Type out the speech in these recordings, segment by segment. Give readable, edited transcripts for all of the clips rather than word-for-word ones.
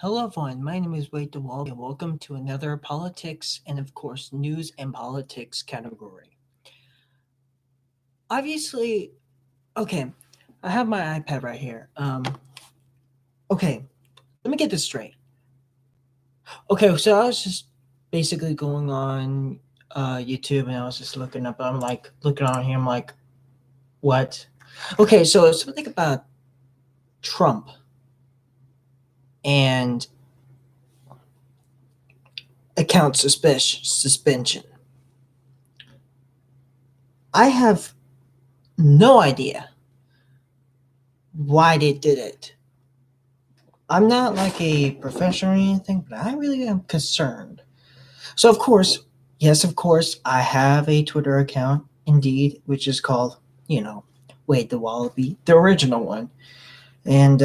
Hello, everyone. My name is Wade DeWalt, and welcome to another politics and, of course, news and politics category. Obviously, okay, I have my iPad right here. Okay, let me get this straight. Okay, so I was just basically going on YouTube, and I was just looking up. I'm like looking on here. I'm like, what? Okay, so it's something about Trump and account suspension. I have no idea why they did it. I'm not like a professional or anything, but I really am concerned. So, of course, yes, of course, I have a Twitter account, indeed, which is called, Wade the Wallaby, the original one. And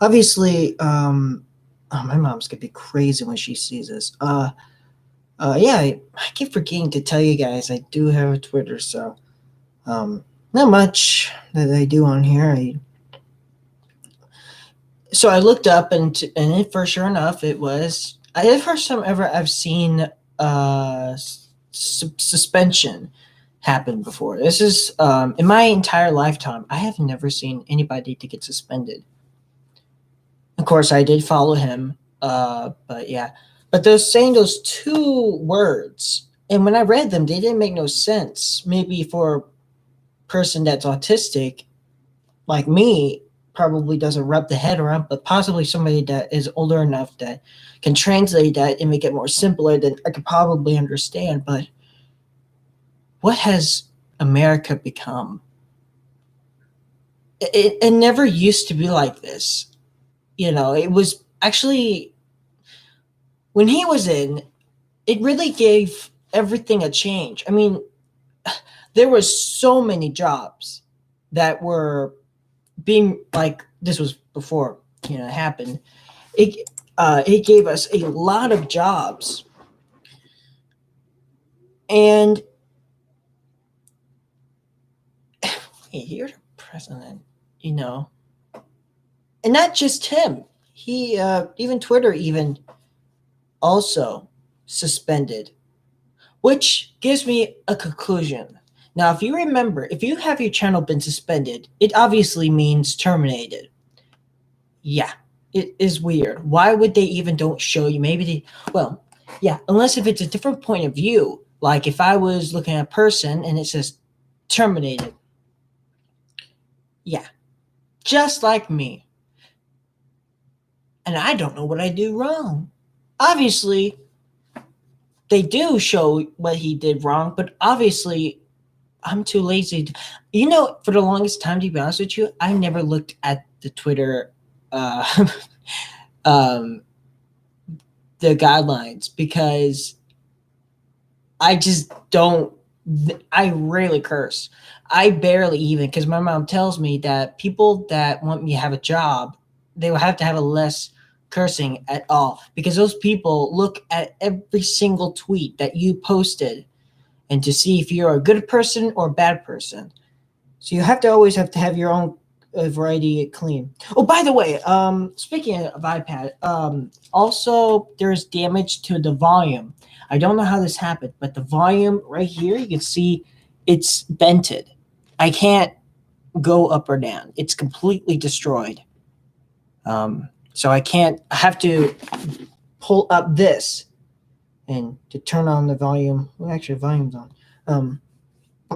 obviously, oh, my mom's gonna be crazy when she sees this. Yeah, I keep forgetting to tell you guys I do have a Twitter, so not much that I do on here. So I looked up and for sure enough, it was the first time ever I've seen suspension happen before. This is in my entire lifetime, I have never seen anybody to get suspended. Of course, I did follow him, but yeah, but those saying those two words, and when I read them, they didn't make no sense. Maybe for a person that's autistic like me probably doesn't wrap the head around, but possibly somebody that is older enough that can translate that and make it more simpler than I could probably understand. But what has America become? It never used to be like this. It was actually when he was in, it really gave everything a change. I mean, there were so many jobs that were being like this was before it happened. It gave us a lot of jobs, and you're the president, and not just him. He even Twitter even also suspended, which gives me a conclusion. Now, if you remember, if you have your channel been suspended, it obviously means terminated. Yeah, it is weird. Why would they even don't show you? Maybe they, well, yeah, unless if it's a different point of view. Like if I was looking at a person and it says terminated. Yeah, just like me. And I don't know what I do wrong. Obviously, they do show what he did wrong, but obviously, I'm too lazy. For the longest time, to be honest with you, I never looked at the Twitter, uh, um, the guidelines because I just don't. I rarely curse. I barely even because my mom tells me that people that want me to have a job, they will have to have a less cursing at all because those people look at every single tweet that you posted and to see if you're a good person or a bad person. So you have to always have to have your own variety clean. Oh, by the way, speaking of iPad, also there's damage to the volume. I don't know how this happened, but the volume right here, you can see it's bented. I can't go up or down. It's completely destroyed. So I have to pull up this and to turn on the volume. Well, actually, volume's on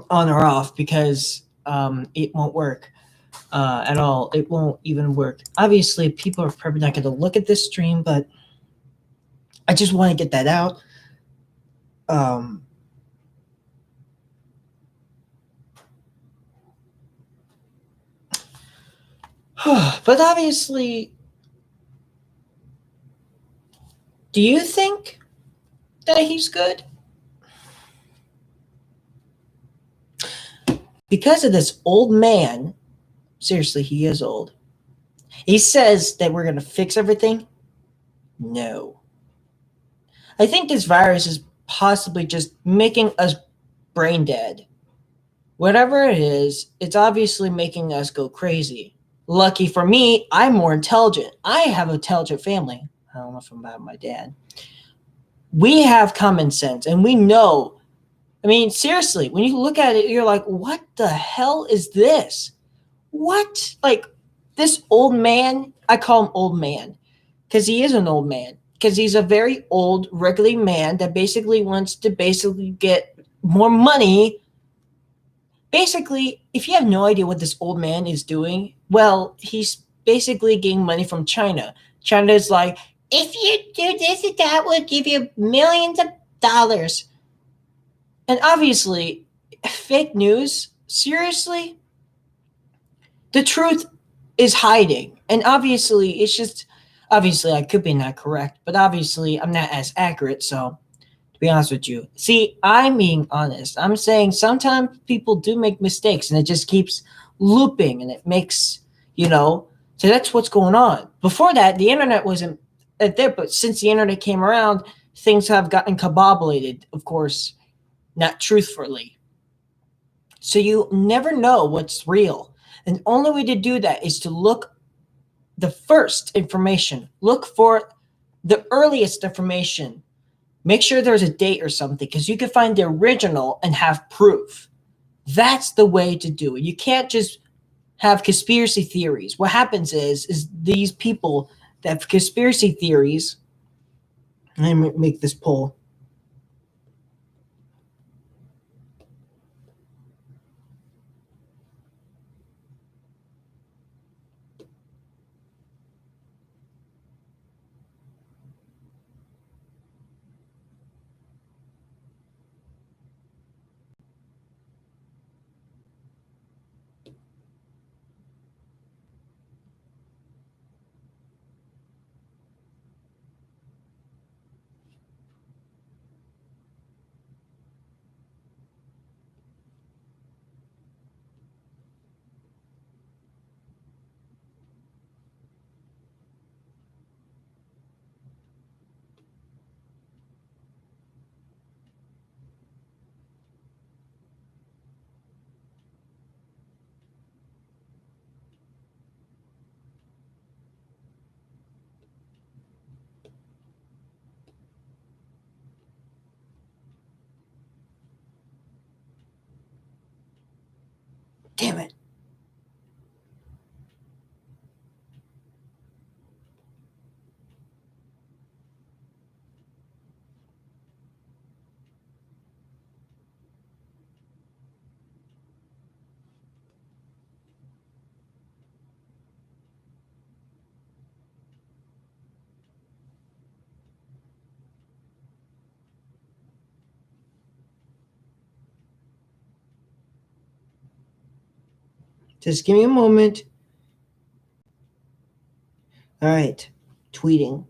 or off because it won't work at all. It won't even work. Obviously, people are probably not going to look at this stream, but I just want to get that out. But obviously, do you think that he's good? Because of this old man, seriously, he is old. He says that we're going to fix everything. No. I think this virus is possibly just making us brain dead. Whatever it is, it's obviously making us go crazy. Lucky for me, I'm more intelligent. I have an intelligent family. I don't know if I'm about my dad. We have common sense and we know. I mean, seriously, when you look at it, you're like, what the hell is this? What? Like, this old man, I call him old man because he is an old man. Because he's a very old, regular man that basically wants to basically get more money. Basically, if you have no idea what this old man is doing, well, he's basically getting money from China. China is like, if you do this and that, we'll give you millions of dollars. And obviously, fake news, seriously, the truth is hiding. And obviously, it's just, obviously, I could be not correct, but obviously, I'm not as accurate. So, to be honest with you, see, I'm being honest. I'm saying sometimes people do make mistakes and it just keeps looping and it makes, so that's what's going on. Before that, the internet wasn't there, but since the internet came around, things have gotten cabobulated, of course, not truthfully. So you never know what's real. And the only way to do that is to look the first information. Look for the earliest information. Make sure there's a date or something because you can find the original and have proof. That's the way to do it. You can't just have conspiracy theories. What happens is these people that have conspiracy theories. Let me make this poll. Damn it. Just give me a moment. All right. Tweeting.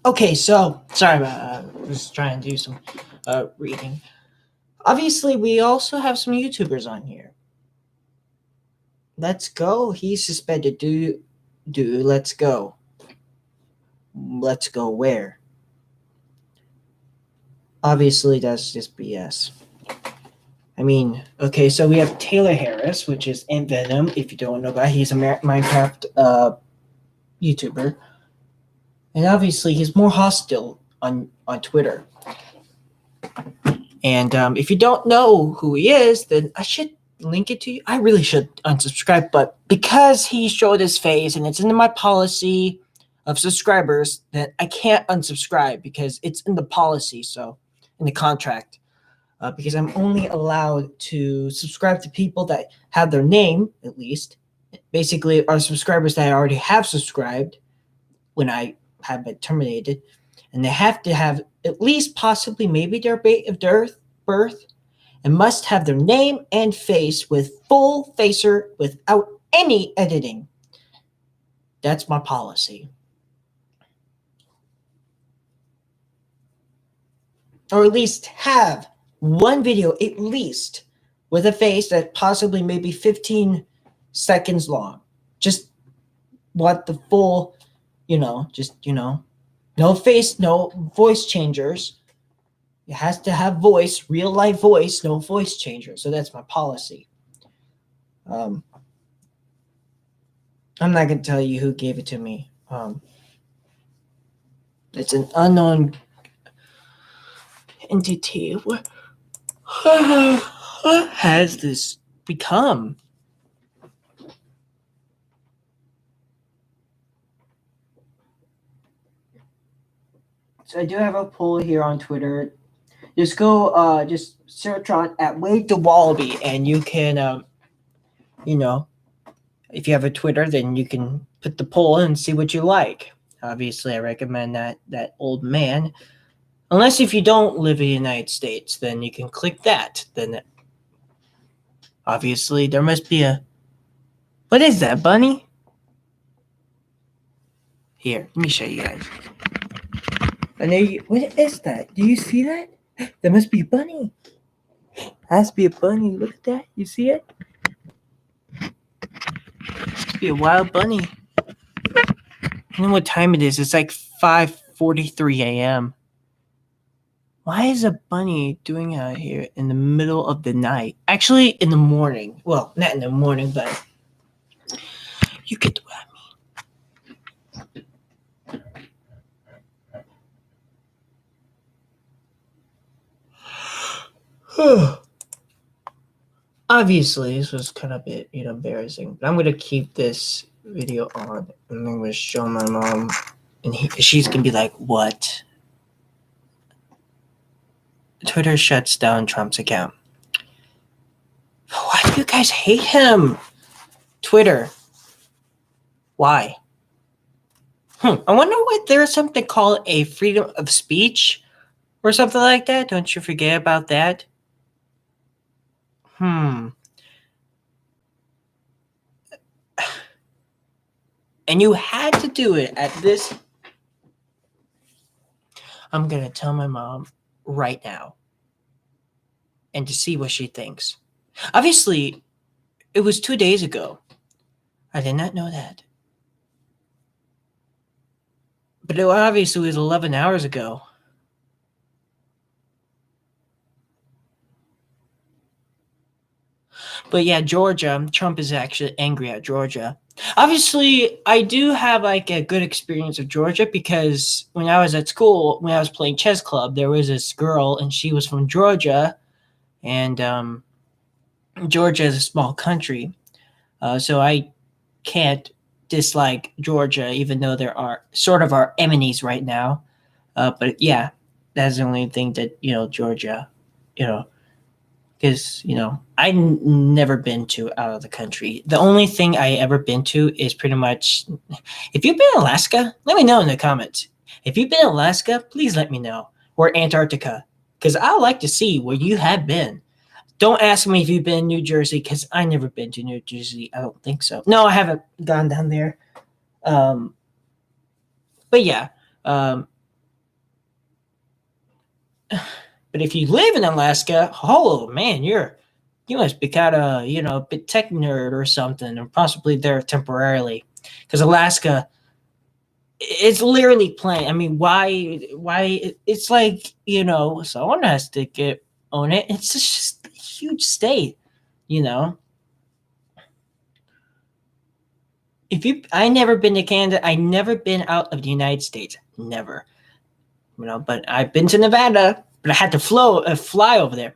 Okay, so sorry about just trying to do some reading. Obviously, we also have some YouTubers on here. Let's go. He's suspended. Let's go. Let's go where? Obviously, that's just BS. I mean, okay, so we have Taylor Harris, which is in Venom. If you don't know that, he's a Minecraft YouTuber. And obviously, he's more hostile on Twitter. And if you don't know who he is, then I should link it to you. I really should unsubscribe, but because he showed his face and it's in my policy of subscribers, that I can't unsubscribe because it's in the policy, so in the contract. Because I'm only allowed to subscribe to people that have their name, at least. Basically, are subscribers that I already have subscribed when I have been terminated. And they have to have at least possibly maybe their date of birth and must have their name and face with full facer without any editing. That's my policy. Or at least have one video, at least, with a face that possibly maybe 15 seconds long. Just want the full, no face, no voice changers. It has to have voice, real life voice, no voice changer. So that's my policy. I'm not going to tell you who gave it to me. It's an unknown entity. What has this become? So I do have a poll here on Twitter. Just go, just search on at Wade the Wallaby, and you can, if you have a Twitter, then you can put the poll and see what you like. Obviously, I recommend that old man. Unless if you don't live in the United States, then you can click that. Then obviously there must be a. What is that, bunny? Here, let me show you guys. And there you, what is that? Do you see that? There must be a bunny. Has to be a bunny. Look at that. You see it? Must be a wild bunny. I know what time it is. It's like 5:43 a.m. Why is a bunny doing out here in the middle of the night? Actually, in the morning. Well, not in the morning, but you get what I mean. Obviously, this was kind of a bit, embarrassing. But I'm gonna keep this video on, and I'm gonna show my mom, and she's gonna be like, "What?" Twitter shuts down Trump's account. Why do you guys hate him? Twitter. Why? I wonder what there's something called a freedom of speech or something like that. Don't you forget about that? And you had to do it at this. I'm going to tell my mom right now and to see what she thinks. Obviously, it was 2 days ago. I did not know that. But it obviously was 11 hours ago. But yeah, Georgia, Trump is actually angry at Georgia. Obviously, I do have like a good experience of Georgia because when I was at school, when I was playing chess club, there was this girl and she was from Georgia, and Georgia is a small country, so I can't dislike Georgia, even though there are sort of our enemies right now. But yeah, that's the only thing that Georgia, because I've never been to out of the country. The only thing I ever been to is pretty much. If you've been in Alaska, let me know in the comments. If you've been in Alaska, please let me know, or Antarctica, because I like to see where you have been. Don't ask me if you've been in New Jersey, because I never been to New Jersey. I don't think so. No, I haven't gone down there. But yeah. But if you live in Alaska, oh man, you must be kind of a bit tech nerd or something, or possibly there temporarily, because Alaska, it's literally plain. I mean, why? It's like someone has to own it. It's just a huge state, I never been to Canada. I never been out of the United States. Never. But I've been to Nevada, but I had to fly over there.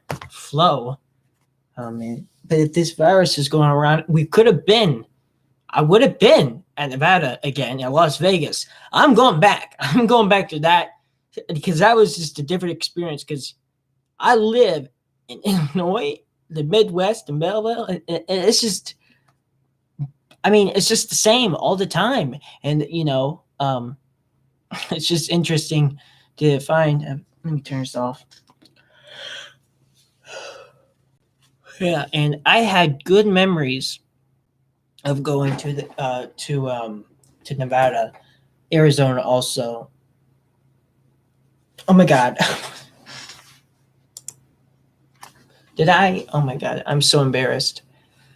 Man. But if this virus is going around, I would have been at Nevada again, at Las Vegas. I'm going back. I'm going back to that because that was just a different experience because I live in Illinois, the Midwest, in Belleville, and it's just, it's just the same all the time. And, it's just interesting to find. Let me turn this off. Yeah, and I had good memories of going to the to Nevada, Arizona also. Oh my god. Did I? Oh my god, I'm so embarrassed.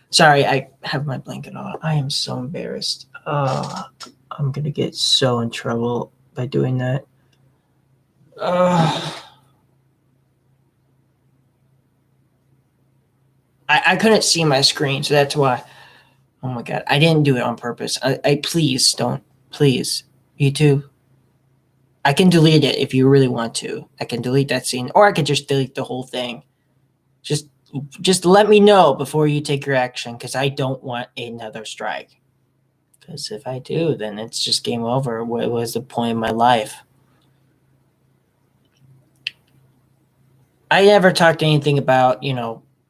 Sorry, I have my blanket on. I am so embarrassed. I'm gonna get so in trouble by doing that. Uh, I couldn't see my screen, so that's why. Oh my god, I didn't do it on purpose. I please don't. Please, YouTube. I can delete it if you really want to. I can delete that scene, or I could just delete the whole thing. Just, just let me know before you take your action, because I don't want another strike. Because if I do, then it's just game over. What was the point of my life? I never talked anything about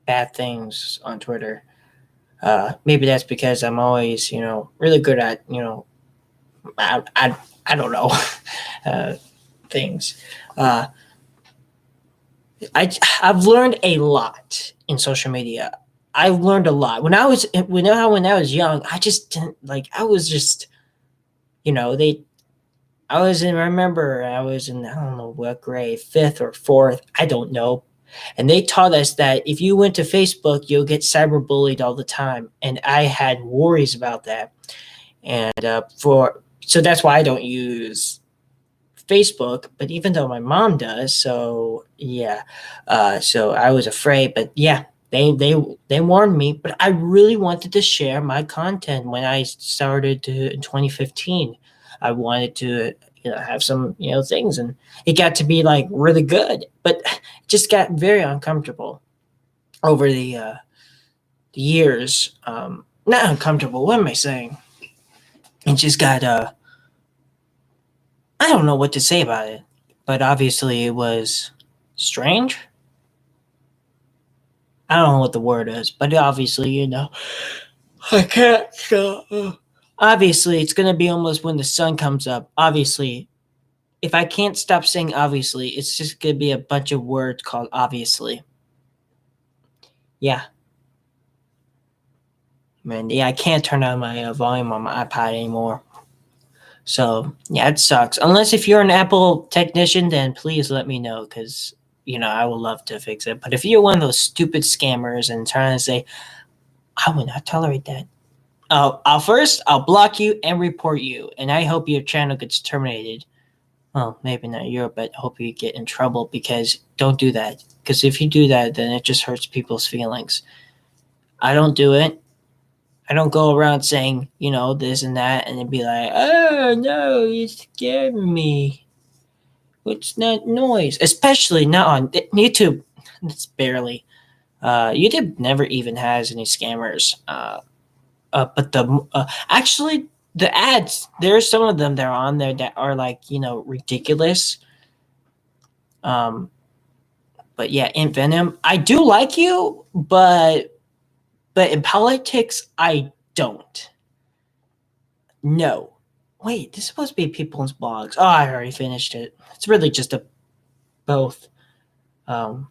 bad things on Twitter. Maybe that's because I'm always really good at I don't know uh, things. Uh, I've learned a lot in social media. I learned a lot when I was young. I just didn't like. I was just they. I was in. I remember I was in. I don't know what grade, fifth or fourth. I don't know. And they taught us that if you went to Facebook, you'll get cyberbullied all the time. And I had worries about that. And for so that's why I don't use Facebook. But even though my mom does, so yeah, so I was afraid. But yeah, they warned me. But I really wanted to share my content when I started in 2015. I wanted to have some things, and it got to be like really good, but it just got very uncomfortable over the years. Not uncomfortable. What am I saying? It just got I don't know what to say about it, but obviously it was strange. I don't know what the word is, but obviously I can't. Obviously, it's gonna be almost when the sun comes up. Obviously, if I can't stop saying obviously, it's just gonna be a bunch of words called obviously. Yeah, man. Yeah, I can't turn on my volume on my iPad anymore. So yeah, it sucks. Unless if you're an Apple technician, then please let me know because I would love to fix it. But if you're one of those stupid scammers and trying to say I would not tolerate that, I'll block you and report you, and I hope your channel gets terminated. Well, maybe not you, but I hope you get in trouble because don't do that. Because if you do that, then it just hurts people's feelings. I don't do it. I don't go around saying, this and that, and then be like, oh no, you scared me. What's that noise? Especially not on YouTube. It's barely. YouTube never even has any scammers. But actually the ads, there's some of them that are on there that are like ridiculous. Um, but yeah, in Venom, I do like you, but in politics, I don't. No. Wait, this is supposed to be people's blogs. Oh, I already finished it. It's really just a both. Um,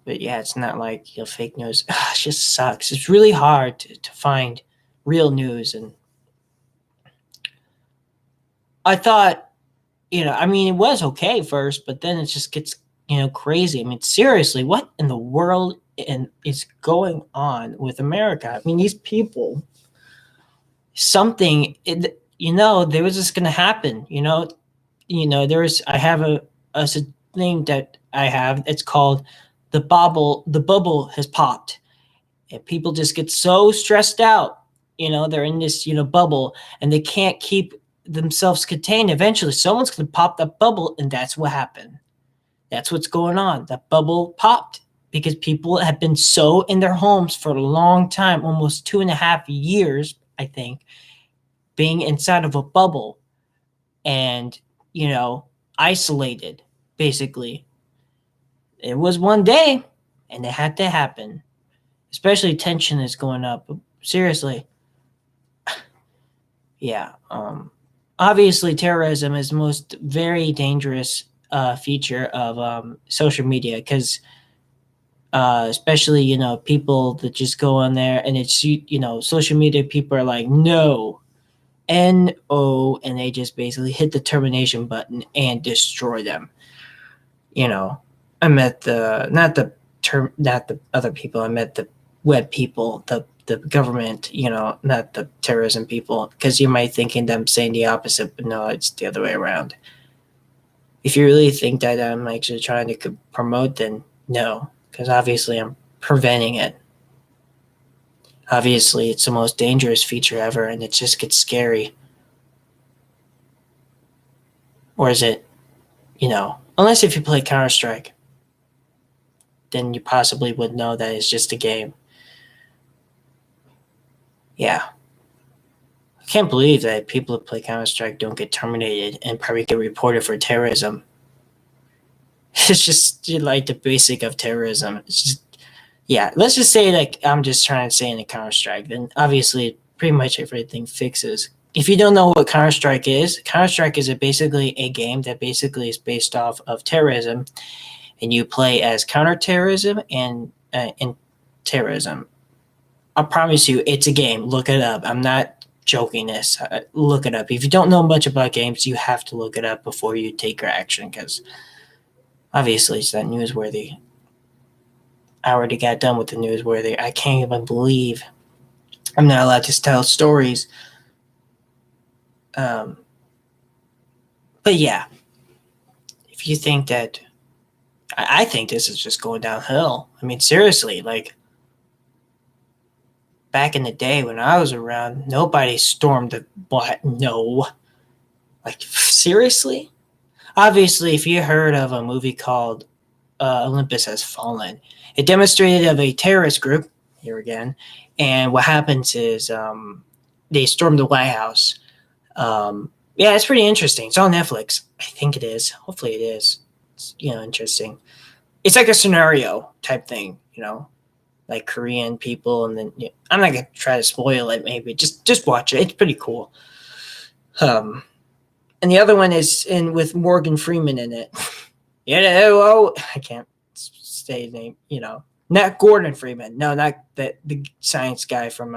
but yeah, it's not like fake news. It just sucks. It's really hard to find real news, and I thought, I mean, it was okay first, but then it just gets crazy. I mean, seriously, what in the world is going on with America? I mean, these people, there was just going to happen. There's I have a thing that I have. It's called the bubble. The bubble has popped, and people just get so stressed out. They're in this bubble, and they can't keep themselves contained. Eventually, someone's going to pop that bubble, and that's what happened. That's what's going on. That bubble popped because people have been so in their homes for a long time, almost 2.5 years, I think, being inside of a bubble and, isolated, basically. It was one day and it had to happen. Especially tension is going up. Seriously. Yeah. Obviously, terrorism is the most very dangerous feature of social media because Especially people that just go on there and it's social media people are like no, and they just basically hit the termination button and destroy them. You know, I met the not the other people. I met the web people, the government. Not the terrorism people, because you might thinking them saying the opposite, but no, it's the other way around. If you really think that I'm actually trying to promote, then no, because obviously I'm preventing it. Obviously, it's the most dangerous feature ever, and it just gets scary. Or is it, unless if you play Counter Strike, then you possibly would know that it's just a game. Yeah. I can't believe that people who play Counter Strike don't get terminated and probably get reported for terrorism. It's just like the basic of terrorism. It's just, yeah, let's just say like I'm just trying to say in a Counter Strike, then obviously pretty much everything fixes. If you don't know what Counter Strike is basically a game that basically is based off of terrorism, and you play as counterterrorism and terrorism. I promise you, it's a game. Look it up. I'm not joking this. Look it up. If you don't know much about games, you have to look it up before you take your action, because obviously it's not newsworthy. I already got done with the newsworthy. I can't even believe I'm not allowed to tell stories. But yeah, if you think that, I think this is just going downhill. I mean, seriously, like back in the day when I was around, nobody stormed the what? No, like seriously. Obviously, if you heard of a movie called Olympus Has Fallen, it demonstrated of a terrorist group here again, and what happens is they storm the White House. Yeah, it's pretty interesting. It's on Netflix. I think it is. Hopefully, it is. It's interesting. It's like a scenario type thing, like Korean people, and then I'm not gonna try to spoil it. Maybe just watch it. It's pretty cool. And the other one is in with Morgan Freeman in it. I can't say his name. Not Gordon Freeman. No, not the science guy from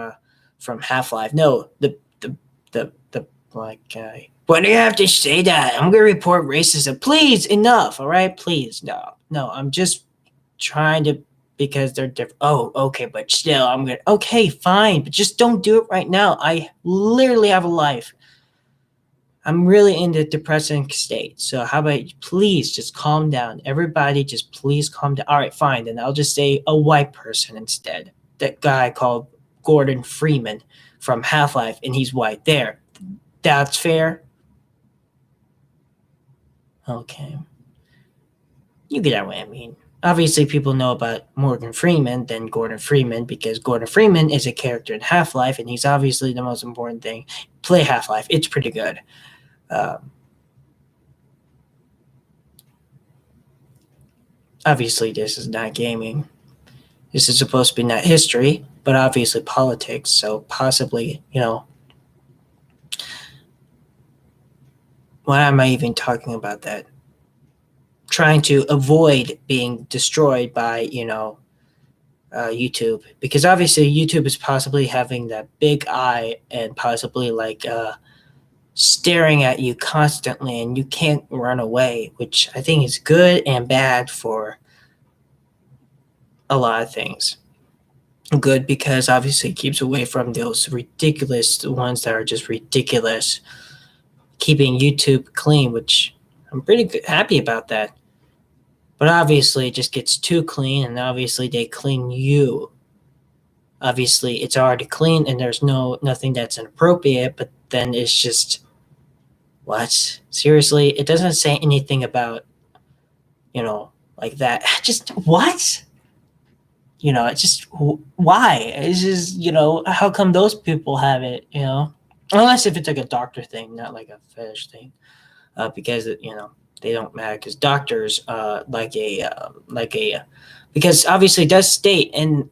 Half-Life. No, the black guy. Why do you have to say that? I'm gonna report racism. Please, enough. All right, please, no. I'm just trying to, because they're different. Oh, okay, but still, I'm gonna. Okay, fine, but just don't do it right now. I literally have a life. I'm really in the depressing state. So how about you please just calm down? Everybody just please calm down. All right, fine. Then I'll just say a white person instead. That guy called Gordon Freeman from Half-Life, and he's white. There. That's fair. Okay. You get what I mean. Obviously, people know about Morgan Freeman than Gordon Freeman, because Gordon Freeman is a character in Half-Life, and he's obviously the most important thing. Play Half-Life. It's pretty good. Obviously, this is not gaming. This is supposed to be not history, but obviously politics. So possibly, why am I even talking about that? Trying to avoid being destroyed by, YouTube, because obviously YouTube is possibly having that big eye and possibly like staring at you constantly, and you can't run away, which I think is good and bad for a lot of things. Good because obviously it keeps away from those ridiculous ones that are just ridiculous, keeping YouTube clean, which I'm pretty happy about that. But obviously it just gets too clean, and obviously they clean you. Obviously it's already clean and there's nothing that's inappropriate, but then it's just, what? Seriously? It doesn't say anything about, like that. Just what? It's just, why? It's just, how come those people have it, Unless if it's like a doctor thing, not like a fetish thing. Because, they don't matter, because doctors, because obviously it does state in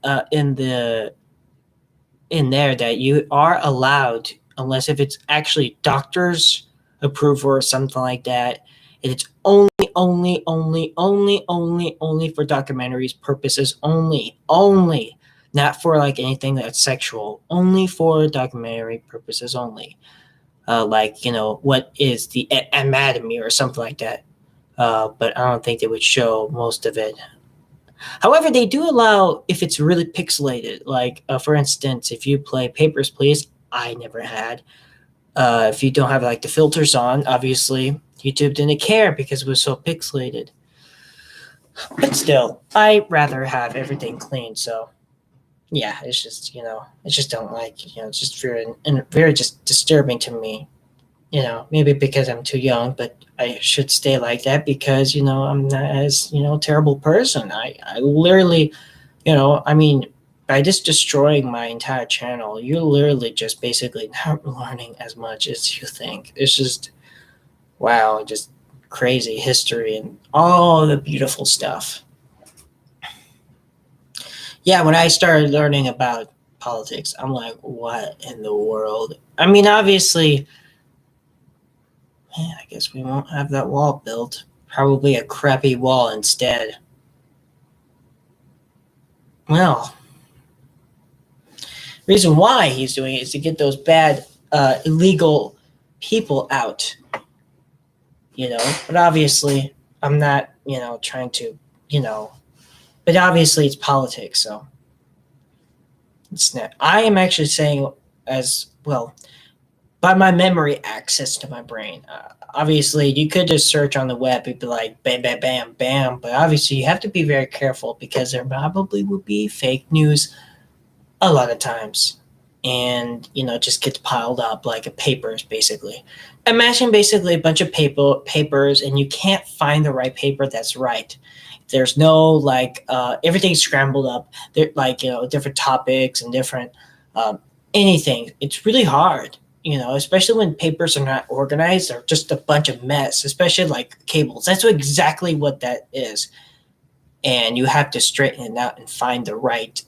there that you are allowed, unless if it's actually doctors approval or something like that, and it's only only for documentaries purposes only, not for like anything that's sexual, only for documentary purposes only. Like, what is the anatomy or something like that. But I don't think they would show most of it. However, they do allow if it's really pixelated. Like, for instance, if you play Papers, Please, I never had. If you don't have like the filters on, obviously YouTube didn't care because it was so pixelated. But still, I rather have everything clean. So yeah, it's just I just don't like it's just very just disturbing to me. Maybe because I'm too young, but I should stay like that because I'm not as terrible person. I literally I mean by just destroying my entire channel, you're literally just basically not learning as much as you think. It's just wow, just crazy history and all the beautiful stuff. Yeah, when I started learning about politics, I'm like, what in the world? I mean, obviously, man, I guess we won't have that wall built. Probably a crappy wall instead. Well, reason why he's doing it is to get those bad, illegal people out. But obviously, I'm not, trying to, but obviously it's politics, so it's not. I am actually saying as well by my memory access to my brain. Obviously, you could just search on the web and be like, bam, bam, bam, bam. But obviously, you have to be very careful because there probably would be fake news a lot of times. And, just gets piled up like a papers, basically. Imagine basically a bunch of papers and you can't find the right paper that's right. There's no like everything's scrambled up. There like different topics and different anything. It's really hard, especially when papers are not organized or just a bunch of mess. Especially like cables. That's exactly what that is, and you have to straighten it out and find the right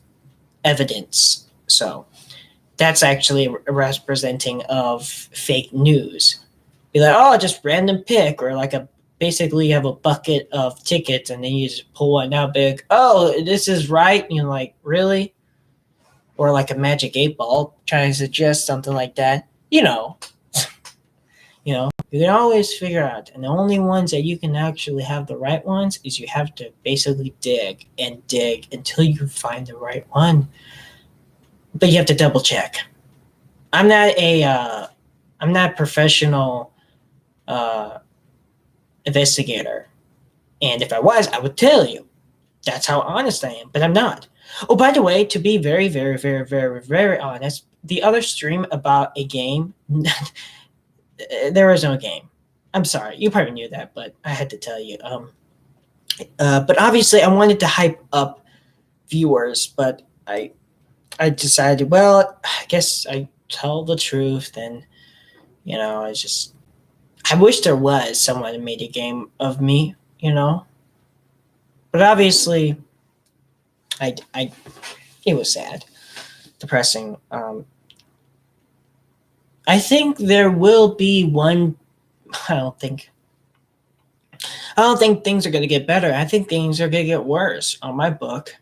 evidence. So that's actually representing of fake news. Be like, oh, just random pick, or like basically you have a bucket of tickets and then you just pull one out big. Oh, this is right. Like, really? Or like a magic 8 ball trying to suggest something like that. You can always figure out. And the only ones that you can actually have the right ones is you have to basically dig and dig until you find the right one. But you have to double check. I'm not a professional investigator, and if I was, I would tell you. That's how honest I am, but I'm not. Oh, by the way, to be very, very, very, very, very honest, the other stream about a game, there is no game. I'm sorry, you probably knew that, but I had to tell you. But obviously, I wanted to hype up viewers, but I decided, well, I guess I tell the truth, and I wish there was someone who made a game of me, but obviously, it was sad, depressing. I think there will be one. I don't think things are going to get better. I think things are going to get worse on my book.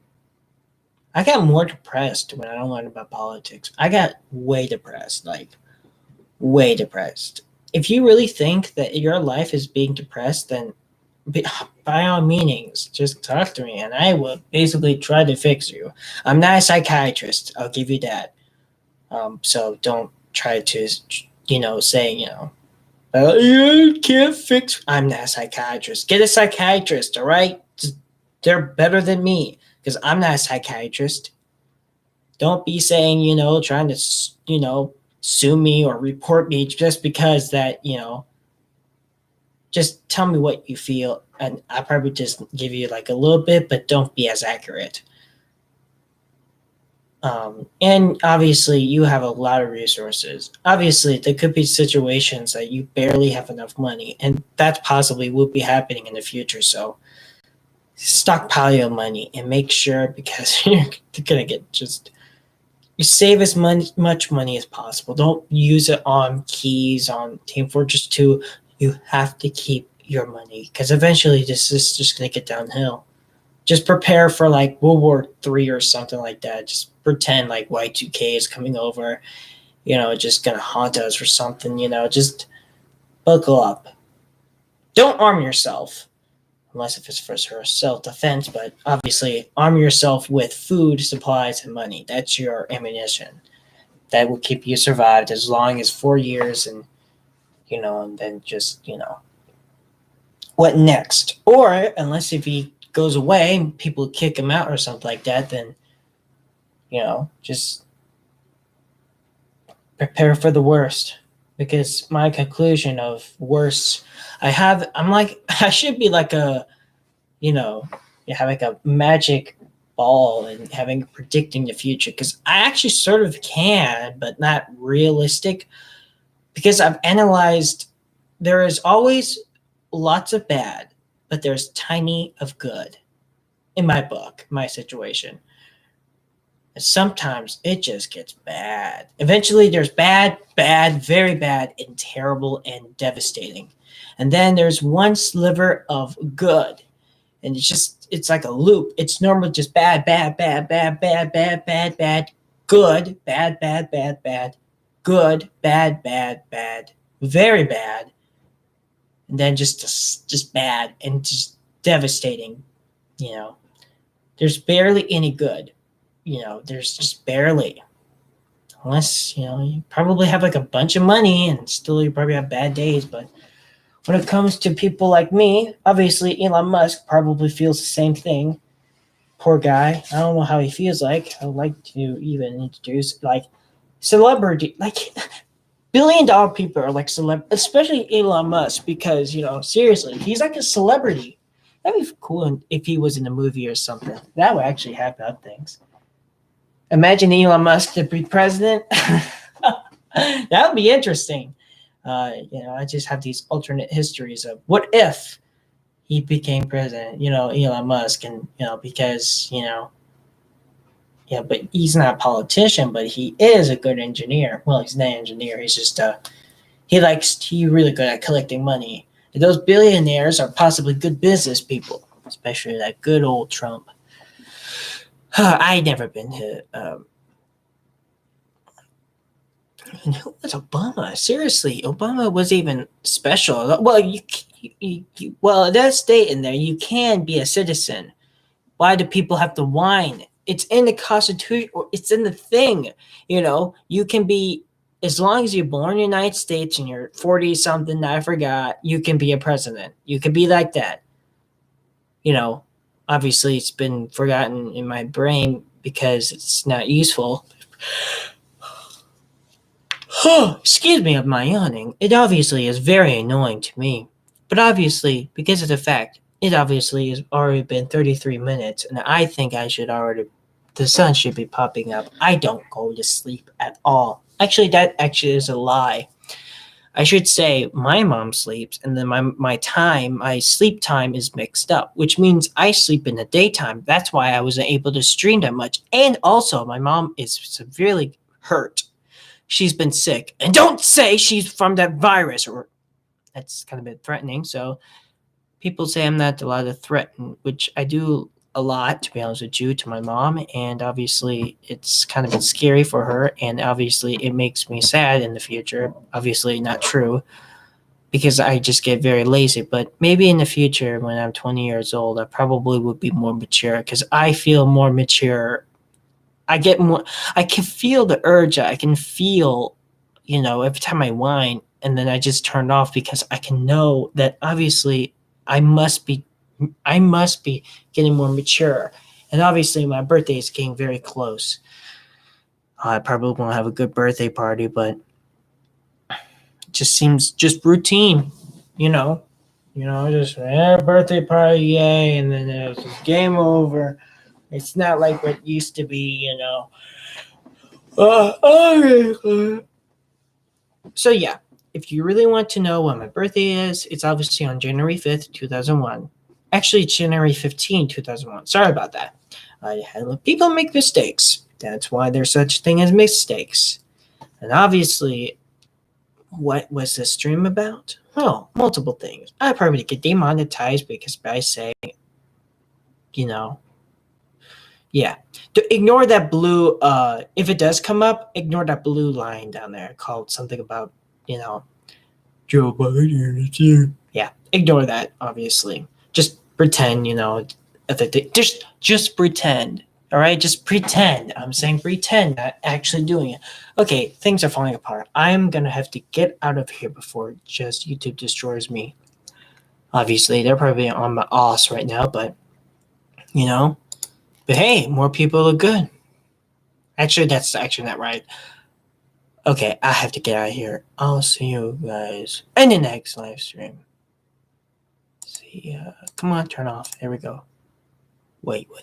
I got more depressed when I don't learn about politics. I got way depressed, like way depressed. If you really think that your life is being depressed, then by all means, just talk to me and I will basically try to fix you. I'm not a psychiatrist, I'll give you that. So don't try to, say, you can't fix. I'm not a psychiatrist. Get a psychiatrist, all right? They're better than me because I'm not a psychiatrist. Don't be saying, trying to, sue me or report me just because that, just tell me what you feel and I'll probably just give you like a little bit, but don't be as accurate. And obviously you have a lot of resources. Obviously there could be situations that you barely have enough money, and that possibly will be happening in the future. So stockpile your money and make sure, because you're going to get just, you save as much money as possible. Don't use it on keys on Team Fortress 2. You have to keep your money because eventually this is just going to get downhill. Just prepare for like World War III or something like that. Just pretend like Y2K is coming over, just going to haunt us or something, just buckle up. Don't arm yourself unless if it's for self-defense, but obviously arm yourself with food, supplies, and money. That's your ammunition. That will keep you survived as long as 4 years and, and then just, what next? Or unless if he goes away and people kick him out or something like that, then, just prepare for the worst. Because my conclusion of worst, I should be like you have like a magic ball and having predicting the future because I actually sort of can, but not realistic. Because I've analyzed, there is always lots of bad, but there's tiny of good in my book, my situation. And sometimes it just gets bad. Eventually, there's bad, bad, very bad, and terrible and devastating. And then there's one sliver of good. And it's like a loop. It's normally just bad, bad, bad, bad, bad, bad, bad, bad, good, bad, bad, bad, bad, good, bad, bad, bad, very bad, and then just bad and just devastating. There's barely any good. There's just barely, unless you probably have like a bunch of money and still you probably have bad days. But when it comes to people like me, obviously Elon Musk probably feels the same thing. Poor guy. I don't know how he feels like. I would like to even introduce like celebrity, like billion-dollar people are like especially Elon Musk because seriously, he's like a celebrity. That'd be cool if he was in a movie or something. That would actually happen up things. Imagine Elon Musk to be president. That would be interesting. I just have these alternate histories of what if he became president, Elon Musk, and, because, but he's not a politician, but he is a good engineer. Well, he's not an engineer. He's just, he's really good at collecting money. And those billionaires are possibly good business people, especially that good old Trump. I never been to, and who was Obama? Seriously, Obama was even special. Well, well, that's state in there. You can be a citizen. Why do people have to whine? It's in the Constitution. It's in the thing. You can be, as long as you're born in the United States and you're 40 something. I forgot. You can be a president. You can be like that. Obviously, it's been forgotten in my brain because it's not useful. Excuse me of my yawning. It obviously is very annoying to me. But obviously, because of the fact, it obviously has already been 33 minutes, and I think the sun should be popping up. I don't go to sleep at all. Actually, that actually is a lie. I should say my mom sleeps, and then my sleep time is mixed up, which means I sleep in the daytime. That's why I wasn't able to stream that much. And also, my mom is severely hurt. She's been sick. And don't say she's from that virus, or that's kind of a bit threatening. So people say I'm not allowed to threaten, which I do a lot, to be honest with you, to my mom. And obviously, it's kind of been scary for her. And obviously, it makes me sad in the future. Obviously, not true, because I just get very lazy. But maybe in the future, when I'm 20 years old, I probably would be more mature because I feel more mature. I can feel the urge. I can feel, every time I whine, and then I just turn off because I can know that obviously I must be getting more mature. And obviously my birthday is getting very close. I probably won't have a good birthday party, but it just seems just routine, just birthday party, yay, and then it's just game over. It's not like what used to be, So yeah, if you really want to know when my birthday is, it's obviously on January 5th, 2001. Actually, it's January 15, 2001. Sorry about that. People make mistakes. That's why there's such thing as mistakes. And obviously, what was the stream about? Well, multiple things. I probably get demonetized because I say, you know, yeah. Ignore that blue. If it does come up, ignore that blue line down there called something about, Joe Biden is here. Yeah, ignore that. Obviously, just pretend. Just pretend. All right, just pretend. I'm saying pretend, not actually doing it. Okay, things are falling apart. I'm gonna have to get out of here before just YouTube destroys me. Obviously, they're probably on my ass right now, but you know. But hey, more people look good. Actually, that's actually not right. Okay, I have to get out of here. I'll see you guys in the next live stream. See ya. Come on, turn off. There we go. Wait, what?